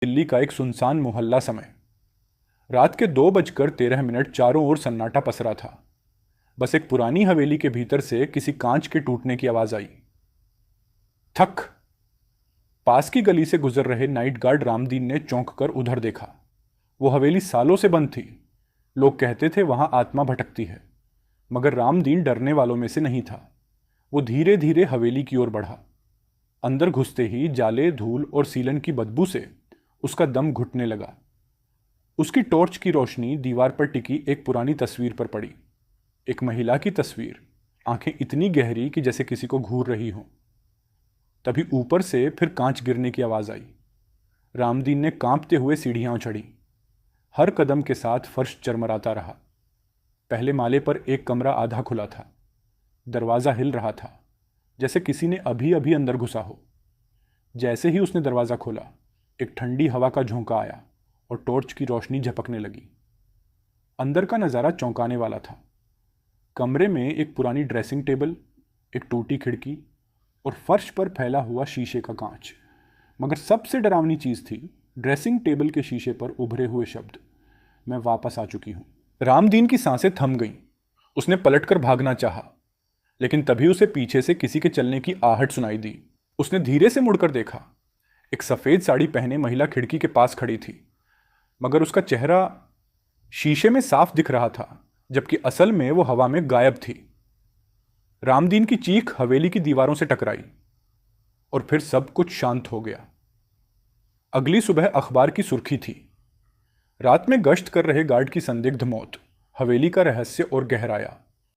दिल्ली का एक सुनसान मोहल्ला समय। रात के 2:13 चारों ओर सन्नाटा पसरा था। बस एक पुरानी हवेली के भीतर से किसी कांच के टूटने की आवाज आई। थक। पास की गली से गुजर रहे नाइट गार्ड रामदीन ने चौंक कर उधर देखा। वो हवेली सालों से बंद थी। लोग कहते थे वहां आत्मा भटकती है, मगर रामदीन डरने वालों में से नहीं था। वो धीरे धीरे हवेली की ओर बढ़ा। अंदर घुसते ही जाले, धूल और सीलन की बदबू से उसका दम घुटने लगा। उसकी टॉर्च की रोशनी दीवार पर टिकी एक पुरानी तस्वीर पर पड़ी। एक महिला की तस्वीर, आंखें इतनी गहरी कि जैसे किसी को घूर रही हो। तभी ऊपर से फिर कांच गिरने की आवाज आई। रामदीन ने कांपते हुए सीढ़ियां चढ़ी। हर कदम के साथ फर्श चरमराता रहा। पहले माले पर एक कमरा आधा खुला था। दरवाजा हिल रहा था, जैसे किसी ने अभी अभी अंदर घुसा हो। जैसे ही उसने दरवाजा खोला, एक ठंडी हवा का झोंका आया और टॉर्च की रोशनी झपकने लगी। अंदर का नज़ारा चौंकाने वाला था। कमरे में एक पुरानी ड्रेसिंग टेबल, एक टूटी खिड़की और फर्श पर फैला हुआ शीशे का कांच। मगर सबसे डरावनी चीज़ थी ड्रेसिंग टेबल के शीशे पर उभरे हुए शब्द, मैं वापस आ चुकी हूँ। रामदीन की सांसें थम गईं। उसने पलटकर भागना चाहा, लेकिन तभी उसे पीछे से किसी के चलने की आहट सुनाई दी। उसने धीरे से मुड़कर देखा। एक सफ़ेद साड़ी पहने महिला खिड़की के पास खड़ी थी, मगर उसका चेहरा शीशे में साफ दिख रहा था, जबकि असल में वो हवा में गायब थी। रामदीन की चीख हवेली की दीवारों से टकराई और फिर सब कुछ शांत हो गया। अगली सुबह अखबार की सुर्खी थी, रात में गश्त कर रहे गार्ड की संदिग्ध मौत, हवेली का रहस्य और गहराया।